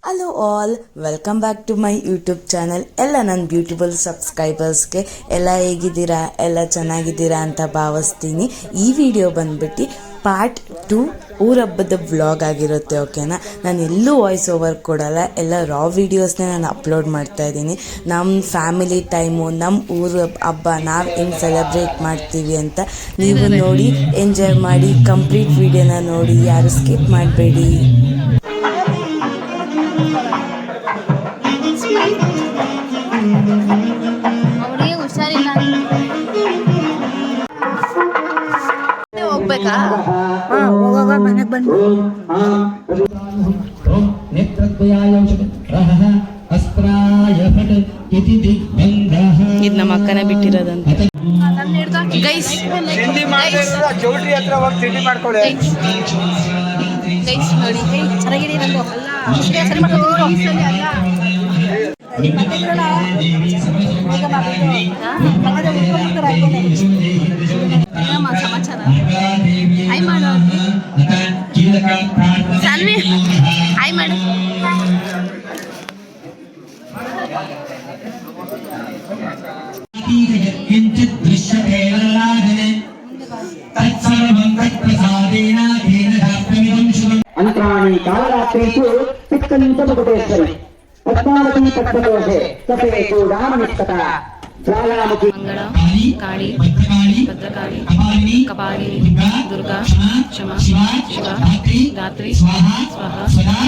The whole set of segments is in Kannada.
Hello all, welcome back to my YouTube channel. ಎಲ್ಲ ನನ್ನ ಬ್ಯೂಟಿಫುಲ್ ಸಬ್ಸ್ಕ್ರೈಬರ್ಸ್ಗೆ ಎಲ್ಲ ಹೇಗಿದ್ದೀರಾ, ಎಲ್ಲ ಚೆನ್ನಾಗಿದ್ದೀರಾ ಅಂತ ಭಾವಿಸ್ತೀನಿ. ಈ ವಿಡಿಯೋ ಬಂದ್ಬಿಟ್ಟು ಪಾರ್ಟ್ 2 ಊರಹಬ್ಬದ ವ್ಲಾಗ್ ಆಗಿರುತ್ತೆ. ಓಕೆನಾ, ನಾನು ಎಲ್ಲೂ ವಾಯ್ಸ್ ಓವರ್ ಕೊಡಲ್ಲ, ಎಲ್ಲ ರಾ ವೀಡಿಯೋಸ್ನೇ ನಾನು ಅಪ್ಲೋಡ್ ಮಾಡ್ತಾ ಇದ್ದೀನಿ. ನಮ್ಮ ಫ್ಯಾಮಿಲಿ ಟೈಮು, ನಮ್ಮ ಊರ ಹಬ್ಬ ನಾವು ಹೆಂಗೆ ಸೆಲೆಬ್ರೇಟ್ ಮಾಡ್ತೀವಿ ಅಂತ ನೀವು ನೋಡಿ ಎಂಜಾಯ್ ಮಾಡಿ. ಕಂಪ್ಲೀಟ್ ವಿಡಿಯೋನ ನೋಡಿ, ಯಾರು ಸ್ಕಿಪ್ ಮಾಡಬೇಡಿ. ಅವಳಿಗೆ ಹುಷಾರಿಲ್ಲ, ಹೋಗ್ಬೇಕಾ? ಹೋಗುವಾಗ ಮನೆಗೆ ಬಂದು ಇದು ನಮ್ಮ ಅಕ್ಕನ ಬಿಟ್ಟಿರೋದಂತ. ಗೈಸ್ ನೋಡಿ ಚೆನ್ನಾಗಿದೆ ನಂದು. ಸರಿ ಸಮಾಚಾರ ಐ ಮಾಡು ಸಾನ್ವಿ, ಐ ಮಾಡು. ಅಂತ್ರಾಣಿ ಕಾಲರಾತ್ರೀಷು ಪಿಕ್ಕಂಚಮುಕುಟೇಶ್ವರಿ ಪದ್ಮಾವತಿ ಪದ್ಮದೋಷೆ ಸಪೆ ಚೂಡಾಮಣಿಸ್ತಕ ಜ್ವಾಲಾಮುಖಿ ಮಂಗಳ ಕಾಳಿ ಭದ್ರಕಾಳಿ ಕಪಾಲಿನಿ ದುರ್ಗಾ ಕ್ಷಮಾ ಶಿವ ಧಾತ್ರಿ ಸ್ವಾಹ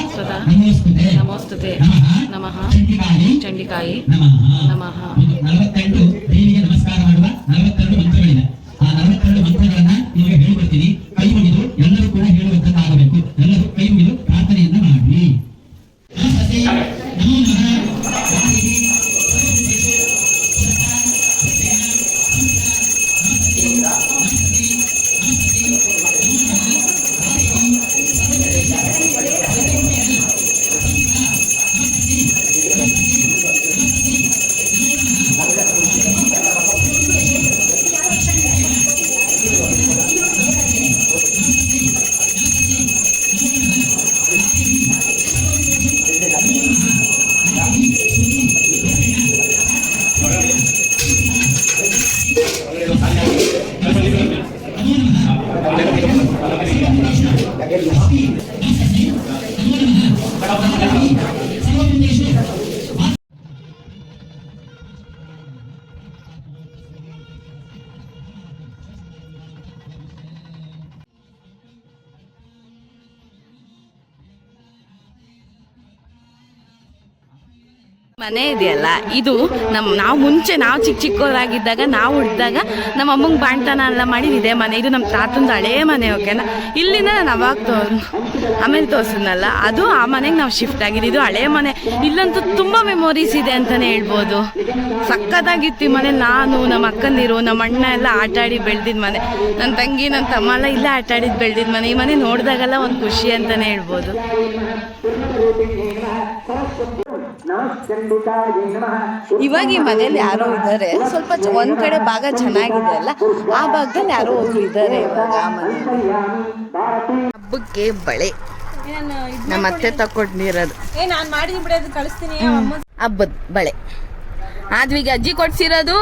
ಸ್ವದಾ ನಮೋಸ್ತುತೆ ನಮಃ ಚಂಡಿಕಾಯಿ ನಮಃ. 42 ದೇವಿಗೆ ನಮಸ್ಕಾರ ಮಾಡುವ 42 ಮಂತ್ರಗಳಿವೆ. ಆ 42 ಮಂತ್ರಗಳನ್ನ ನಿಮಗೆ ಹೇಳಿಕೊಡ್ತೀನಿ. ಕೈ ಮುಗಿದು ಎಲ್ಲರೂ ಕೂಡ ಹೇಳುವಂತಾಗಬೇಕು. ಎಲ್ಲರೂ ಕೈ ಮುಗಿದು ಪ್ರಾರ್ಥನೆಯನ್ನ ಮಾಡಿ. ಮನೆ ಇದೆಯಲ್ಲ, ಇದು ನಾವು ಮುಂಚೆ ನಾವು ಚಿಕ್ಕವರಾಗಿದ್ದಾಗ, ನಾವು ಹುಟ್ಟಿದಾಗ ನಮ್ಮ ಅಮ್ಮಂಗೆ ಬಾಣ್ತನ ಎಲ್ಲ ಮಾಡಿ ಇದೇ ಮನೆ. ಇದು ನಮ್ಮ ತಾತಂದು ಹಳೇ ಮನೆ. ಓಕೆನಾ, ಇಲ್ಲಿಂದ ನಾನು ಅವಾಗ ಆಮೇಲೆ ತೋರಿಸಿದ್ನಲ್ಲ, ಅದು ಆ ಮನೆಗೆ ನಾವು ಶಿಫ್ಟ್ ಆಗಿದೆ. ಇದು ಹಳೇ ಮನೆ. ಇಲ್ಲಂತೂ ತುಂಬ ಮೆಮೊರೀಸ್ ಇದೆ ಅಂತಲೇ ಹೇಳ್ಬೋದು. ಸಕ್ಕತ್ತಾಗಿತ್ತು ಈ ಮನೆ. ನಾನು, ನಮ್ಮ ಅಕ್ಕಂದಿರು, ನಮ್ಮ ಅಣ್ಣ ಎಲ್ಲ ಆಟ ಆಡಿ ಬೆಳೆದಿದ್ದ ಮನೆ. ನನ್ನ ತಂಗಿ, ನನ್ನ ತಮ್ಮ ಎಲ್ಲ ಇಲ್ಲೇ ಆಟ ಆಡಿದ್ದು ಬೆಳೆದಿದ್ದ ಮನೆ. ಈ ಮನೆ ನೋಡಿದಾಗೆಲ್ಲ ಒಂದು ಖುಷಿ ಅಂತಲೇ ಹೇಳ್ಬೋದು. ಇವಾಗ ಈ ಮನೇಲಿ ಯಾರೋ ಇದ್ದಾರೆ. ಸ್ವಲ್ಪ ಒಂದ್ ಕಡೆ ಭಾಗ ಚೆನ್ನಾಗಿದೆ ಅಲ್ಲ, ಆ ಭಾಗದಲ್ಲಿ ಯಾರೋ ಒಬ್ರು ಇದ್ದಾರೆ ಇವಾಗ ಆ ಮನೆಯಲ್ಲಿ. ಹಬ್ಬಕ್ಕೆ ಬಳೆ ನಮ್ಮ ಅತ್ತೆ ತಕೊಂಡಿರೋದು, ಹಬ್ಬದ ಬಳೆ. ಆದ್ವಿಗೆ ಅಜ್ಜಿ ಕೊಡ್ಸಿರೋದು,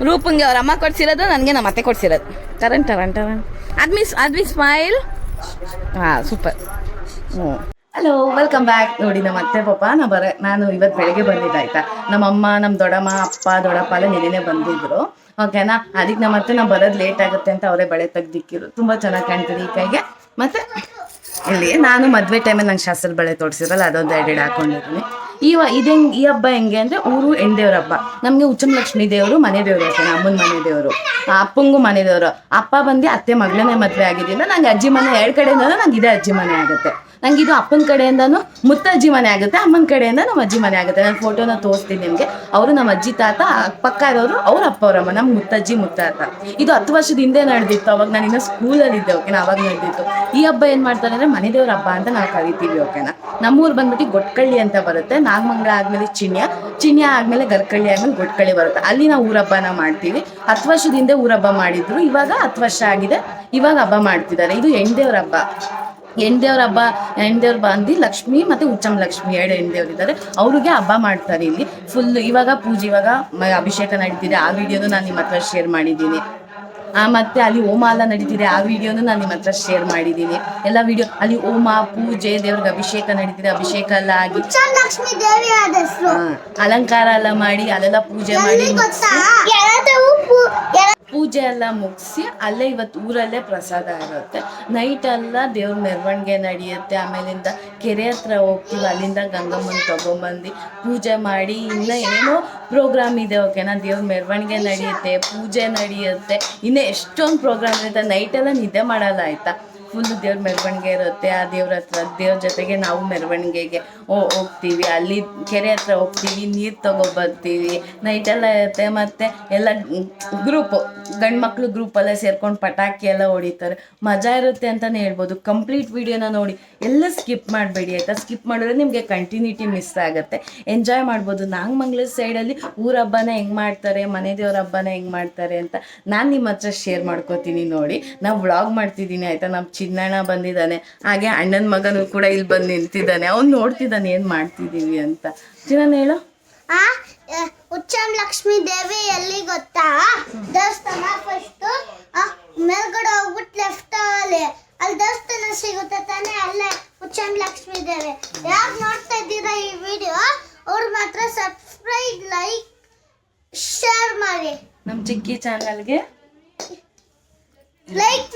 ರೂಪಂಗೆ ಅವ್ರ ಅಮ್ಮ ಕೊಡ್ಸಿರೋದು, ನನಗೆ ನಮ್ಮ ಅತ್ತೆ ಕೊಡ್ಸಿರೋದು. ಟರನ್ ಟರನ್ ಟರನ್. ಆದ್ವಿ ಸ್ಮೈಲ್. ಹಾ, ಸೂಪರ್. Hello, welcome back. ನೋಡಿ, ನಮ್ಮ ಅತ್ತೆ ಪಾಪ ನಾನು ಇವತ್ತು ಬೆಳಗ್ಗೆ ಬಂದಿದ್ದಾಯ್ತಾ. ನಮ್ಮ ಅಮ್ಮ, ನಮ್ಮ ದೊಡ್ಡಮ್ಮ, ಅಪ್ಪ, ದೊಡ್ಡಪ್ಪ ಎಲ್ಲ ನೆನೆನೆ ಬಂದಿದ್ರು. ಓಕೆನಾ, ಅದಕ್ಕೆ ನಮ್ಮ ಅತ್ತೆ ನಾವು ಬರೋದು ಲೇಟ್ ಆಗುತ್ತೆ ಅಂತ ಅವರೇ ಬಳೆ ತೆಗ್ದಿಕ್ಕಿರು. ತುಂಬ ಚೆನ್ನಾಗಿ ಕಾಣ್ತದೆ ಈ ಕೈಗೆ. ಮತ್ತು ಇಲ್ಲಿ ನಾನು ಮದುವೆ ಟೈಮಲ್ಲಿ ನಂಗೆ ಶಾಸ್ತ್ರದ ಬಳೆ ತೋರಿಸಿರಲ್ಲ, ಅದೊಂದು ಎಡೆಡ್ ಹಾಕೊಂಡಿದ್ದೀನಿ. ಈ ಹಬ್ಬ ಹೆಂಗೆ ಅಂದರೆ, ಊರು ಹೆಣ್ದೇವ್ರ ಹಬ್ಬ. ನಮಗೆ ಉಚ್ಚಮಲಕ್ಷ್ಮಿ ದೇವರು ಮನೆ ದೇವರು. ಓಕೆನಾ, ಅಮ್ಮನ ಮನೆ ದೇವರು, ಅಪ್ಪಂಗೂ ಮನೆ ದೇವರು. ಅಪ್ಪ ಬಂದು ಅತ್ತೆ ಮಗಳನ್ನೇ ಮದುವೆ ಆಗಿದ್ದಿಲ್ಲ. ನಂಗೆ ಅಜ್ಜಿ ಮನೆ ಎರಡು ಕಡೆಯಿಂದನೂ ನಂಗೆ ಇದೇ ಅಜ್ಜಿ ಮನೆ ಆಗುತ್ತೆ. ನಂಗೆ ಇದು ಅಪ್ಪನ ಕಡೆಯಿಂದನೂ ಮುತ್ತಜ್ಜಿ ಮನೆ ಆಗುತ್ತೆ, ಅಮ್ಮನ ಕಡೆಯಿಂದ ನಮ್ಮ ಅಜ್ಜಿ ಮನೆ ಆಗುತ್ತೆ. ನಾನು ಫೋಟೋನ ತೋರಿಸ್ತೀನಿ ನಿಮಗೆ. ಅವರು ನಮ್ಮ ಅಜ್ಜಿ ತಾತ, ಪಕ್ಕ ಇರೋರು ಅವ್ರ ಅಪ್ಪ ಅವರಮ್ಮ, ನಮ್ಮ ಮುತ್ತಜ್ಜಿ ಮುತ್ತಾತ. ಇದು 10 ವರ್ಷದ ಹಿಂದೆ ನಡೆದಿತ್ತು. ಅವಾಗ ನಾನು ಇನ್ನೂ ಸ್ಕೂಲಲ್ಲಿದ್ದೆ. ಓಕೆನಾ, ಅವಾಗ ನಡೆದಿತ್ತು. ಈ ಹಬ್ಬ ಏನು ಮಾಡ್ತಾರೆ ಅಂದರೆ ಮನೆ ದೇವ್ರ ಹಬ್ಬ ಅಂತ ನಾವು ಕರಿತೀವಿ. ಓಕೆನಾ, ನಮ್ಮೂರು ಬಂದ್ಬಿಟ್ಟು ಗೊಟ್ಕಳ್ಳಿ ಅಂತ ಬರುತ್ತೆ. ನಾಗಮಂಗಲ ಆದಮೇಲೆ ಚಿಣ್ಯ ಆದಮೇಲೆ ಗರ್ಕಳ್ಳಿ ಆದಮೇಲೆ ಗೊಟ್ಕಳ್ಳಿ ಬರುತ್ತೆ. ಅಲ್ಲಿ ನಾವು ಊರಹಬ್ಬನ ಮಾಡ್ತೀವಿ. 10 ವರ್ಷದ ಹಿಂದೆ ಊರಹಬ್ಬ ಮಾಡಿದ್ರು, ಇವಾಗ 10 ವರ್ಷ ಆಗಿದೆ, ಇವಾಗ ಹಬ್ಬ ಮಾಡ್ತಿದ್ದಾರೆ. ಇದು ಹೆಣ್ದೇವ್ರ ಹಬ್ಬ. ಹೆಣ್ದೇವ್ರ ಹಬ್ಬ, ಹೆಣ್ದೇವ್ರು ಬಂದು ಲಕ್ಷ್ಮಿ ಮತ್ತು ಉಚ್ಚಂ ಲಕ್ಷ್ಮಿ 2 ಹೆಣ್ದೇವ್ರಿದ್ದಾರೆ. ಅವ್ರಿಗೆ ಹಬ್ಬ ಮಾಡ್ತಾರೆ ಇಲ್ಲಿ ಫುಲ್. ಇವಾಗ ಪೂಜೆ, ಇವಾಗ ಅಭಿಷೇಕ ನಡೀತಿದೆ, ಆ ವಿಡಿಯೋನು ನಾನು ನಿಮ್ಮ ಹತ್ರ ಶೇರ್ ಮಾಡಿದ್ದೀನಿ. ಮತ್ತು ಅಲ್ಲಿ ಹೋಮ ಎಲ್ಲ ನಡೀತಿದೆ, ಆ ವಿಡಿಯೋನು ನಾನು ನಿಮ್ಮ ಹತ್ರ ಶೇರ್ ಮಾಡಿದ್ದೀನಿ. ಎಲ್ಲ ವಿಡಿಯೋ ಅಲ್ಲಿ ಹೋಮ, ಪೂಜೆ, ದೇವ್ರಿಗೆ ಅಭಿಷೇಕ ನಡೀತಿದೆ, ಅಭಿಷೇಕ ಎಲ್ಲ ಆಗಿ ಲಕ್ಷ್ಮೀ ದೇವಿ ಆದ ಹೆಸರು. ಅಲಂಕಾರ ಎಲ್ಲ ಮಾಡಿ ಅಲ್ಲೆಲ್ಲ ಪೂಜೆ ಮಾಡಿ ಪೂಜೆ ಎಲ್ಲ ಮುಗಿಸಿ ಅಲ್ಲೇ ಇವತ್ತು ಊರಲ್ಲೇ ಪ್ರಸಾದ ಇರುತ್ತೆ. ನೈಟ್ ಎಲ್ಲ ದೇವ್ರ ಮೆರವಣಿಗೆ ನಡೆಯುತ್ತೆ. ಆಮೇಲಿಂದ ಕೆರೆ ಹತ್ರ ಹೋಗ್ತೀವಿ, ಅಲ್ಲಿಂದ ಗಂಗಮ್ಮನ ತೊಗೊಂಬಂದು ಪೂಜೆ ಮಾಡಿ ಇನ್ನೂ ಏನೋ ಪ್ರೋಗ್ರಾಮ್ ಇದೆ. ಓಕೆನಾ, ದೇವ್ರ ಮೆರವಣಿಗೆ ನಡೆಯುತ್ತೆ, ಪೂಜೆ ನಡೆಯುತ್ತೆ, ಇನ್ನೂ ಎಷ್ಟೊಂದು ಪ್ರೋಗ್ರಾಮ್ ಇರುತ್ತೆ. ನೈಟೆಲ್ಲ ನಿದ್ದೆ ಮಾಡಲ್ಲ ಆಯಿತಾ. ಫುಲ್ಲು ದೇವ್ರ ಮೆರವಣಿಗೆ ಇರುತ್ತೆ. ಆ ದೇವ್ರ ಹತ್ರ ದೇವ್ರ ಜೊತೆಗೆ ನಾವು ಮೆರವಣಿಗೆಗೆ ಹೋಗ್ತೀವಿ. ಅಲ್ಲಿ ಕೆರೆ ಹತ್ರ ಹೋಗ್ತೀವಿ, ನೀರು ತೊಗೊಬರ್ತೀವಿ. ನೈಟೆಲ್ಲ ಇರುತ್ತೆ. ಮತ್ತು ಎಲ್ಲ ಗ್ರೂಪು, ಗಂಡು ಮಕ್ಕಳು ಗ್ರೂಪಲ್ಲೇ ಸೇರ್ಕೊಂಡು ಪಟಾಕಿ ಎಲ್ಲ ಹೊಡಿತಾರೆ. ಮಜಾ ಇರುತ್ತೆ ಅಂತಲೇ ಹೇಳ್ಬೋದು. ಕಂಪ್ಲೀಟ್ ವೀಡಿಯೋನ ನೋಡಿ, ಎಲ್ಲ ಸ್ಕಿಪ್ ಮಾಡಬೇಡಿ ಆಯಿತಾ. ಸ್ಕಿಪ್ ಮಾಡಿದ್ರೆ ನಿಮಗೆ ಕಂಟಿನ್ಯೂಟಿ ಮಿಸ್ ಆಗುತ್ತೆ. ಎಂಜಾಯ್ ಮಾಡ್ಬೋದು. ನಾಗಮಂಗಲ ಸೈಡಲ್ಲಿ ಊರ ಹಬ್ಬನ ಹೆಂಗೆ ಮಾಡ್ತಾರೆ, ಮನೆ ದೇವ್ರ ಹಬ್ಬನ ಹೆಂಗೆ ಮಾಡ್ತಾರೆ ಅಂತ ನಾನು ನಿಮ್ಮ ಹತ್ರ ಶೇರ್ ಮಾಡ್ಕೋತೀನಿ ನೋಡಿ. ನಾವು ವ್ಲಾಗ್ ಮಾಡ್ತಿದ್ದೀನಿ ಆಯಿತಾ. ನಮ್ಮ ಚಿನ್ನಣ್ಣ ಬಂದಿದ್ದಾನೆ, ಹಾಗೆ ಅಣ್ಣನ ಮಗನೂ ಕೂಡ ಇಲ್ಲಿ ಬಂದು ನಿಂತಿದ್ದಾನೆ. ಅವ್ನು ನೋಡ್ತಿದ್ದಾನೆ ಏನು ಮಾಡ್ತಿದ್ದೀವಿ ಅಂತ. ಚಿನ್ನ ಹೇಳು. ಉಚ್ಚಂ ಲಕ್ಷ್ಮೀ ದೇವಿ ಎಲ್ಲಿ ಗೊತ್ತಾ? ದೇವಸ್ಥಾನ ಫಸ್ಟ್ ಮೇಲ್ಗಡೆ ಹೋಗ್ಬಿಟ್ಟು ಲೆಫ್ಟ್ ಅಲ್ಲಿ ದೇವಸ್ಥಾನ ಸಿಗುತ್ತೆ ತಾನೆ, ಅಲ್ಲೇ ಉಚ್ಚಂ ಲಕ್ಷ್ಮೀ ದೇವಿ. ಯಾರು ನೋಡ್ತಾ ಇದ್ದೀರಾ ಈ ವಿಡಿಯೋ ಅವ್ರು ಮಾತ್ರ ಸಬ್ಸ್ಕ್ರೈಬ್, ಲೈಕ್, ಶೇರ್ ಮಾಡಿ. ನಮ್ಮ ಚಿಕ್ಕಿ ಚಾನಲ್ಗೆ ಲೈಕ್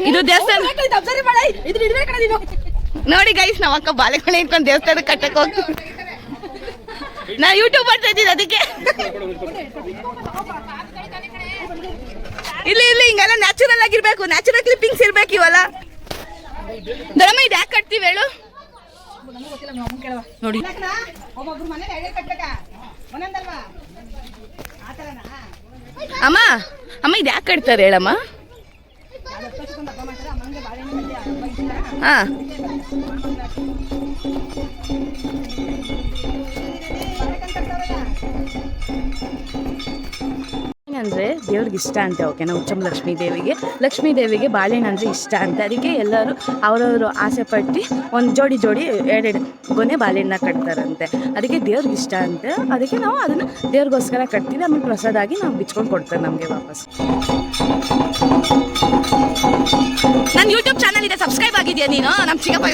ಇದು ದೇವಸ್ಥಾನ ನೋಡಿ ಗೈಸ್. ನಮ್ಮ ಅಕ್ಕ ಬಾಳೆಗೊನೆ ಇಟ್ಕೊಂಡು ದೇವಸ್ಥಾನ ಕಟ್ಟಕ್ಕೆ ಹೋಗ್ತೀವಿ. ನಾ ಯೂಟ್ಯೂಬ್ ಮಾಡ್ತಾ ಇದ್ದೀನಿ ಅದಕ್ಕೆ. ಇಲ್ಲಿ ಹಿಂಗೆಲ್ಲ ನ್ಯಾಚುರಲ್ ಆಗಿರ್ಬೇಕು, ನ್ಯಾಚುರಲ್ ಕ್ಲಿಪ್ಪಿಂಗ್ಸ್ ಇರ್ಬೇಕು ಇವೆಲ್ಲ. ದೊಡ್ಡಮ್ಮ ಇದು ಯಾಕೆ ಕಟ್ತೀವಿ ಹೇಳು ನೋಡಿ. ಅಮ್ಮ ಅಮ್ಮ ಇದು ಯಾಕೆ ಕಟ್ತಾರೆ ಹೇಳಮ್ಮ? ಹಾ, ಅಂದರೆ ದೇವ್ರಿಗೆ ಇಷ್ಟ ಅಂತೆ. ಓಕೆನಾ, ಉಚ್ಚಂ ಲಕ್ಷ್ಮೀ ದೇವಿಗೆ ಬಾಳೆಹಣ್ಣು ಅಂದರೆ ಇಷ್ಟ ಅಂತೆ. ಅದಕ್ಕೆ ಎಲ್ಲರೂ ಅವರವರು ಆಸೆ ಪಟ್ಟು ಒಂದು ಜೋಡಿ 2 ಗೊನೆ ಬಾಳೆಹಣ್ಣ ಕಟ್ತಾರಂತೆ. ಅದಕ್ಕೆ ದೇವ್ರಿಗೆ ಇಷ್ಟ ಅಂತೆ. ಅದಕ್ಕೆ ನಾವು ಅದನ್ನು ದೇವ್ರಿಗೋಸ್ಕರ ಕಟ್ತೀವಿ. ಆಮೇಲೆ ಪ್ರಸಾದ ಆಗಿ ನಾವು ಬಿಚ್ಕೊಂಡು ಕೊಡ್ತಾರೆ ನಮಗೆ ವಾಪಸ್. ನನ್ನ ಯೂಟ್ಯೂಬ್ ಚಾನಲ್ ಇದೆ, ಸಬ್ಸ್ಕ್ರೈಬ್ ಆಗಿದೆಯಾ ನೀನು? ನಮ್ಮ ಚಿಕ್ಕಪ್ಪ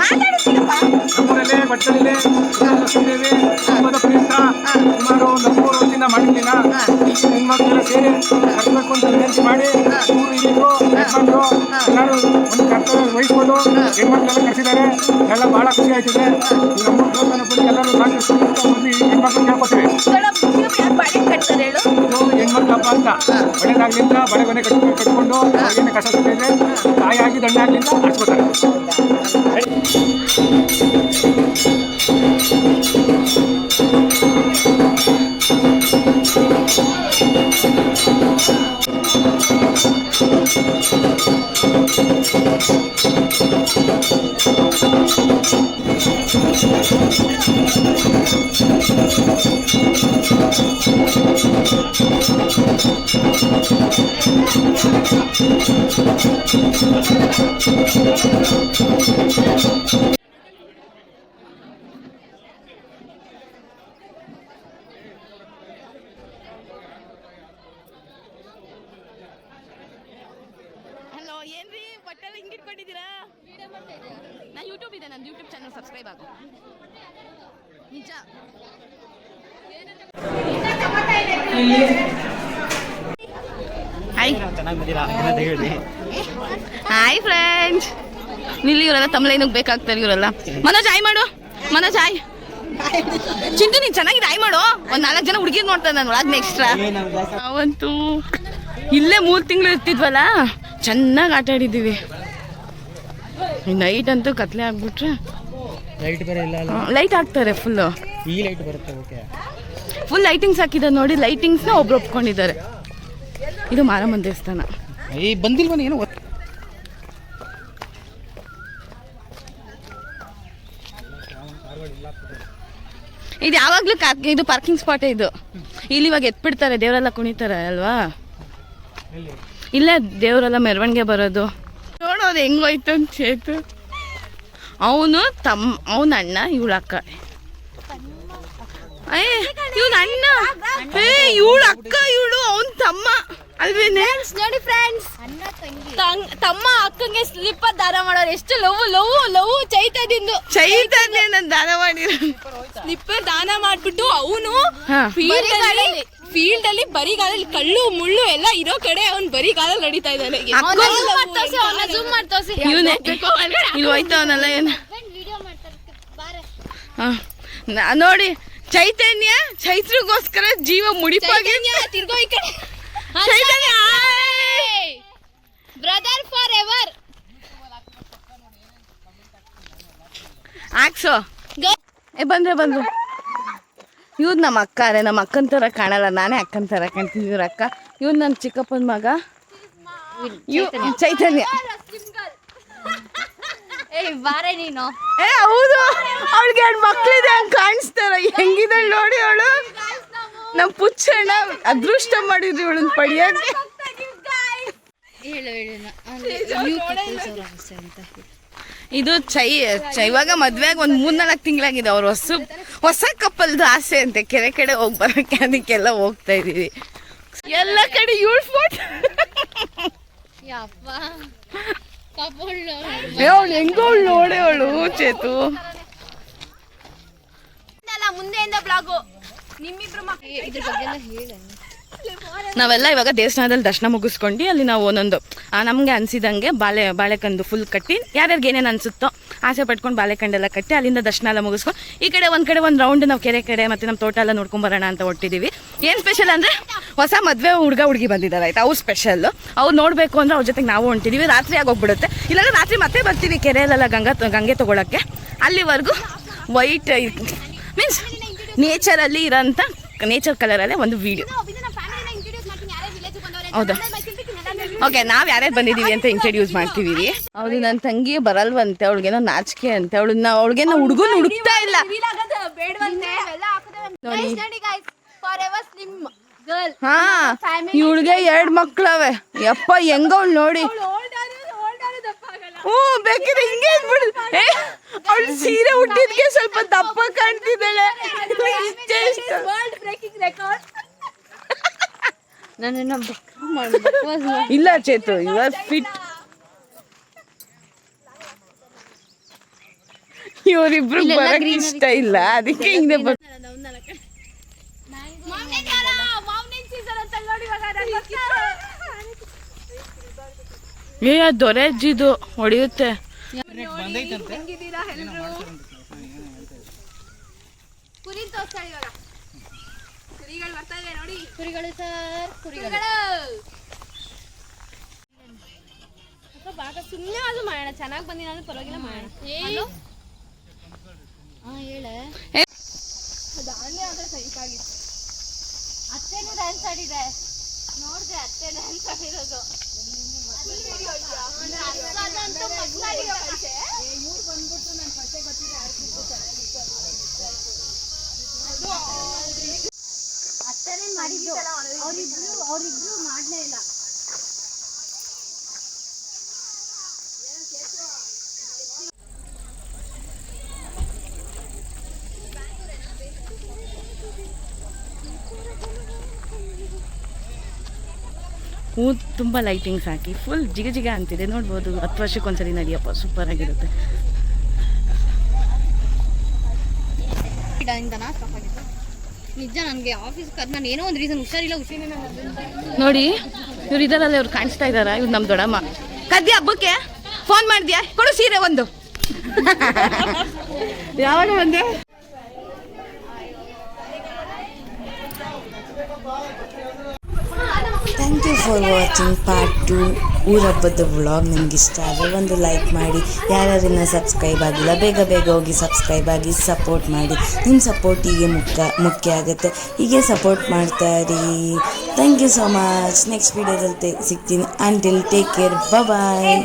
ಮಾತಾಡು ಚಿಕ್ಕಪ್ಪ. ನಮ್ಮೂರಲ್ಲೇ ಭಟ್ಕಳಲ್ಲಿ ಲಕ್ಷ್ಮೀದೇವಿ ಹಬ್ಬದ ಪ್ರಯುಕ್ತ ಸುಮಾರು ಒಂದು 3 ವರ್ಷದಿಂದ ಮಾಡಿರ್ಲಿಲ್ಲ. ಹೆಣ್ಮಕ್ಳೆಲ್ಲ ಸೇರಿ ಕಟ್ಟಬೇಕು ಅಂತ ವಿನಂತಿ ಮಾಡಿ ಊರು ಹಿರಿಯರು ಯಜಮಾನರು ಎಲ್ಲರೂ ಒಂದು ಕರ್ತವ್ಯ ವಹಿಸ್ಕೊಂಡು ಹೆಣ್ಮಕ್ಳೆಲ್ಲ ಕರೆಸಿದ್ದಾರೆ. ಎಲ್ಲ ಭಾಳ ಖುಷಿ ಆಯ್ತಿದೆ. ನಮ್ಮ ದೇವಸ್ಥಾನ ಬಂದು ಎಲ್ಲರೂ ಸಹಕರಿಸ್ಕೊಂಡು ಬಂದು ಹೆಣ್ಮಕ್ಳು ಕೇಳ್ಕೊತೀವಿ. ಇದು ಹೆಣ್ಮಕ್ಳ ಹಬ್ಬ ಅಂತ ಒಳ್ಳೆದಾಗ್ಲಿ ಅಂತ ಬಳೆ ಕಟ್ಕೊಂಡು ಏನು ಕಷ್ಟ ಇದೆ ತಾಯಿಯಾಗಿ ದಂಡ ಆಗ್ಲಿ ಅಂತ ಆಡ್ಸ್ಕೊತಾರೆ. ಹಲೋ ಏನ್ರಿ ಬಟ್ಟೆಲ್ಲ ಹಿಂಗೆ ಇಟ್ಕೊಂಡಿದ್ದೀರಾ? ನಾ ಯೂಟ್ಯೂಬ್ ಇದೆ, ನನ್ನ ಯೂಟ್ಯೂಬ್ ಚಾನಲ್ ಸಬ್ಸ್ಕ್ರೈಬ್ ಆಗು. ನಿಜ. Hi friends. ಇಲ್ಲಿ ಇವರೆಲ್ಲ ತಮ್ಲೈನಿಗೆ ಬೇಕಾಗ್ತಾರೆ ಇವರೆಲ್ಲ. ಮನೋಜ್ ಆಯ್ ಮಾಡು. ಮನೋಜ್ ಆಯ್. ಚಿಂಟು ನೀನ್ ಚೆನ್ನಾಗಿದೆ ಆಯ್ ಮಾಡು. ಒಂದ್ 4 ಜನ ಹುಡುಗಿರ್ ನೋಡ್ತಾರೆ ನಾನು ಒಳಗೆ ಎಕ್ಸ್ಟ್ರಾ. ನಾವಂತೂ ಇಲ್ಲೇ 3 ತಿಂಗಳು ಇರ್ತಿದ್ವಲ್ಲ, ಚೆನ್ನಾಗಿ ಆಟ ಆಡಿದ್ದೀವಿ. ನೈಟ್ ಅಂತೂ ಕತ್ಲೆ ಆಗ್ಬಿಟ್ರೆ ಲೈಟ್ ಬೇರೆ ಇಲ್ಲ ಅಲ್ಲ, ಲೈಟ್ ಹಾಕ್ತಾರೆ ಫುಲ್ಲು. ಈ ಲೈಟ್ ಬರುತ್ತೆ. ಓಕೆ, ಫುಲ್ ಲೈಟಿಂಗ್ಸ್ ಹಾಕಿದ್ದಾರೆ ನೋಡಿ. ಲೈಟಿಂಗ್ಸ್ನ ಒಬ್ರು ಒಪ್ಕೊಂಡಿದ್ದಾರೆ. ಇದು ಮಾರಮ್ಮನ ದೇವಸ್ಥಾನ. ಈ ಬಂದಿಲ್ವನ ಏನು ಇದು ಯಾವಾಗಲೂ ಇದು ಪಾರ್ಕಿಂಗ್ ಸ್ಪಾಟೇ ಇದು. ಇಲ್ಲಿ ಇವಾಗ ಎತ್ಬಿಡ್ತಾರೆ, ದೇವರೆಲ್ಲ ಕುಣಿತಾರೆ ಅಲ್ವಾ. ಇಲ್ಲೇ ದೇವರೆಲ್ಲ ಮೆರವಣಿಗೆ ಬರೋದು. ನೋಡೋದು ಹೆಂಗೋಯ್ತು ಅಂತ ಚೇತು. ಅವನ ಅಣ್ಣ ಇವಳ ಅಕ್ಕ. ಇವನ ಅಣ್ಣ, ಇವಳ ಅಕ್ಕ, ಇವಳು ಅವನ ತಮ್ಮ ಅಲ್ವೇನೆ. ನೋಡಿ ಫ್ರೆಂಡ್ಸ್, ತಮ್ಮ ಅಕ್ಕಂಗೆ ಸ್ಲಿಪ್ಪರ್ ದಾನ ಮಾಡೋರು. ಎಷ್ಟು ಲವ್ ಲವ್ ಲವ್ ಚೈತನ್ಯ ನಾನು ದಾನ ಮಾಡಿರೋ ಸ್ಲಿಪ್ಪರ್ ದಾನ ಮಾಡ್ಬಿಟ್ಟು ಅವನು ಫೀಲ್ಡ್ ಅಲ್ಲಿ ಬರಿಗಾಲಲ್ಲಿ ಕಳ್ಳು ಮುಳ್ಳು ಎಲ್ಲ ಇರೋ ಕಡೆ ಅವ್ನು ಬರಿಗಾಲಲ್ಲಿ ನಡೀತಾ ಇದ್ದಾನೆ. ಇಲ್ಲಿ ಹೋಯ್ತವನಲ್ಲ ಏನು ನೋಡಿ. ಚೈತನ್ಯ ಚೈತ್ರಗೋಸ್ಕರ ಜೀವ ಮುಡಿಪಾಗಿ ತಿರ್ಗೋ ಈ ಕಡೆ. ಚೈತನ್ಯ ಬ್ರದರ್ ಫಾರ್ ಎವರ್. ಆಕ್ಸೋ ಬಂದ್ರು. ಇವ್ರು ನಮ್ಮ ಅಕ್ಕಾರೆ. ನಮ್ಮ ಅಕ್ಕನ ಥರ ಕಾಣಲ್ಲ, ನಾನೇ ಅಕ್ಕನ ಥರ ಕಾಣ್ತೀನಿ. ಇವ್ರ ಅಕ್ಕ. ಇವ್ರು ನನ್ನ ಚಿಕ್ಕಪ್ಪನ ಮಗ ಚೈತನ್ಯ. ಬಾರೆ ನೀನು. ಹೌದು, ಅವಳಿಗೆ 2 ಮಕ್ಳಿದೆ ಹಂಗೆ ಕಾಣಿಸ್ತಾರ. ಹೆಂಗಿದಳು ನೋಡಿ ಅವಳು. ನಮ್ಮ ಪುಚ್ಚಣ್ಣ ಅದೃಷ್ಟ ಮಾಡಿದ್ರಿ ಇವಳನ್ನ ಪಡಿಯೋಕ್ಕೆ. ಇದು ಇವಾಗ ಮದ್ವೆಗೆ ಒಂದು 3-4 ತಿಂಗಳಾಗಿದೆ. ಅವ್ರು ಹೊಸ ಕಪ್ಪಲ್ದು ಆಸೆ ಅಂತೆ, ಕೆರೆ ಕಡೆ ಹೋಗಿ ಬರೋಕ್ಕೆ. ಅದಕ್ಕೆಲ್ಲ ಹೋಗ್ತಾ ಇದೀವಿ. ಎಲ್ಲ ಕಡೆ ಇವಳು ಫೋಟೋ. ಅವಳು ಹೆಂಗೋಳು ನೋಡೆ ಅವಳು ಚೇತು. ಮುಂದೆಯಿಂದ ಬ್ಲಾಗು ನಾವೆಲ್ಲ ಇವಾಗ ದೇವಸ್ಥಾನದಲ್ಲಿ ದರ್ಶನ ಮುಗಿಸ್ಕೊಂಡು ಅಲ್ಲಿ ನಾವು ಒಂದೊಂದು ನಮಗೆ ಅನಿಸಿದಂಗೆ ಬಾಳೆಕಂದು ಫುಲ್ ಕಟ್ಟಿ, ಯಾರ್ಯಾರಿಗೆ ಏನೇನು ಅನಿಸುತ್ತೋ ಆಸೆ ಪಟ್ಕೊಂಡು ಬಾಳೆಕಂಡೆಲ್ಲ ಕಟ್ಟಿ ಅಲ್ಲಿಂದ ದರ್ಶನ ಎಲ್ಲ ಮುಗಿಸ್ಕೊಂಡು ಈ ಕಡೆ ಒಂದು ರೌಂಡ್ ನಾವು ಕೆರೆ ಕಡೆ ಮತ್ತು ನಮ್ಮ ತೋಟ ಎಲ್ಲ ನೋಡ್ಕೊಂಬರೋಣ ಅಂತ ಹೊಟ್ಟಿದ್ದೀವಿ. ಏನು ಸ್ಪೆಷಲ್ ಅಂದರೆ ಹೊಸ ಮದುವೆ ಹುಡುಗಿ ಬಂದಿದ್ದಾರೆ ಆಯ್ತಾ, ಅವ್ರು ಸ್ಪೆಷಲ್ಲು. ಅವ್ರು ನೋಡಬೇಕು ಅಂದರೆ ಅವ್ರ ಜೊತೆಗೆ ನಾವು ಹೊಂಟಿದ್ದೀವಿ. ರಾತ್ರಿ ಆಗೋಗ್ಬಿಡುತ್ತೆ, ಇಲ್ಲಾಂದ್ರೆ ರಾತ್ರಿ ಮತ್ತೆ ಬರ್ತೀವಿ ಕೆರೆಯಲ್ಲೆಲ್ಲ ಗಂಗೆ ತೊಗೊಳಕ್ಕೆ. ಅಲ್ಲಿವರೆಗೂ ವೈಟ್ ಮೀನ್ಸ್ ನೇಚರಲ್ಲಿ ಇರೋಂಥ ನೇಚರ್ ಕಲರಲ್ಲೇ ಒಂದು ವಿಡಿಯೋ. ಹೌದಾ, ಓಕೆ. ನಾವು ಯಾರ್ಯಾರು ಬಂದಿದ್ದೀವಿ ಅಂತ ಇಂಟ್ರಡ್ಯೂಸ್ ಮಾಡ್ತೀವಿ. ಅವ್ರಿಗೆ ನನ್ನ ತಂಗಿ ಬರಲ್ವಂತೆ, ಅವಳಿಗೇನೋ ನಾಚಿಕೆ ಅಂತೆ. ಅವಳಿಗೇನೋ ಹುಡುಗನ ಹುಡುಕ್ತಾ ಇಲ್ಲ ನೋಡಿ. ಹಾ, ಇವಳಿಗೆ 2 ಮಕ್ಳವೆ. ಯಪ್ಪ ಹೆಂಗವಳು ನೋಡಿ. ಬೇಕಿದ್ರೆ ಹಿಂಗೆ ಅಂದ್ಬಿಡು. ಅವಳು ಸೀರೆ ಹುಟ್ಟಿದ್ಕೆ ಸ್ವಲ್ಪ ದಪ್ಪ ಕಾಣ್ತಿದ್ದಾಳೆ. ಇಲ್ಲ ಚೇತು, ಯು ಆರ್ ಫಿಟ್. ಇವರಿಬ್ರು ಬರಕ್ ಇಷ್ಟ ಇಲ್ಲ, ಅದಕ್ಕೆ ಹಿಂದೆ ಬರ್. ದೊರೆ ಅಜ್ಜಿದು ಹೊಡೆಯುತ್ತೆ. ಕುರಿಗಳು ಸರ್, ಕುರಿಗಳು ಸುಮ್ಮನೆ ಅದು ಮಾಡೋಣ. ಚೆನ್ನಾಗಿ ಬಂದಿನ ಪರವಾಗಿಲ್ಲ ಮಾಡೋಣ. ಹೇಳ ಅತ್ತೆನೂ ಡ್ಯಾನ್ಸ್ ಆಡಿದೆ ನೋಡ್ದೆ. ಅತ್ತೆ ಡ್ಯಾನ್ಸ್ ಆಡಿರೋದು ಬಂದ್ಬಿಟ್ಟು ಮಾಡಿದ್ದು ಅವರಿಬ್ರು ಮಾಡಲೇ ಇಲ್ಲ. ತುಂಬ ಲೈಟಿಂಗ್ಸ್ ಹಾಕಿ ಫುಲ್ ಜಿಗ ಜಿಗ ಅಂತಿದೆ. ನೋಡ್ಬೋದು 10 ವರ್ಷಕ್ಕೊಂದ್ಸರಿ ನಡಿಯಪ್ಪ, ಸೂಪರ್ ಆಗಿರುತ್ತೆ. ನಿಜ ನನಗೆ ಆಫೀಸ್ ನಾನು ಏನೋ ಒಂದು ರೀಸನ್ ಹುಷಾರಿಲ್ಲ ನೋಡಿ ಇವ್ರು ಇದರಲ್ಲಿ ಅವ್ರು ಕಾಣಿಸ್ತಾ ಇದ್ದಾರಾ? ಇವ್ರು ನಮ್ಮ ದೊಡ್ಡಮ್ಮ. ಕದ್ದಿ ಹಬ್ಬಕ್ಕೆ ಫೋನ್ ಮಾಡಿದ್ಯಾ? ಕೊಡು ಸೀರೆ ಒಂದು. ಯಾವಾಗ ಬಂದೆ? Thank you for watching part 2 ಊರಹಬ್ಬದ ವ್ಲಾಗ್. ನಿಮ್ಗೆ ಇಷ್ಟ ಆದರೆ ಒಂದು ಲೈಕ್ ಮಾಡಿ. ಯಾರ್ಯಾರಿನ್ನ ಸಬ್ಸ್ಕ್ರೈಬ್ ಆಗಿಲ್ಲ ಬೇಗ ಬೇಗ ಹೋಗಿ ಸಬ್ಸ್ಕ್ರೈಬ್ ಆಗಿ ಸಪೋರ್ಟ್ ಮಾಡಿ. ನಿಮ್ಮ ಸಪೋರ್ಟ್ ಹೀಗೆ ಮುಖ್ಯ ಆಗುತ್ತೆ. ಹೀಗೆ ಸಪೋರ್ಟ್ ಮಾಡ್ತಾ ಇರಿ. Thank you so much. Next ವೀಡಿಯೋದಲ್ಲಿ ಸಿಗ್ತೀನಿ. ಅಂಟಿಲ್ ಟೇಕ್ ಕೇರ್, ಬಾಯ್.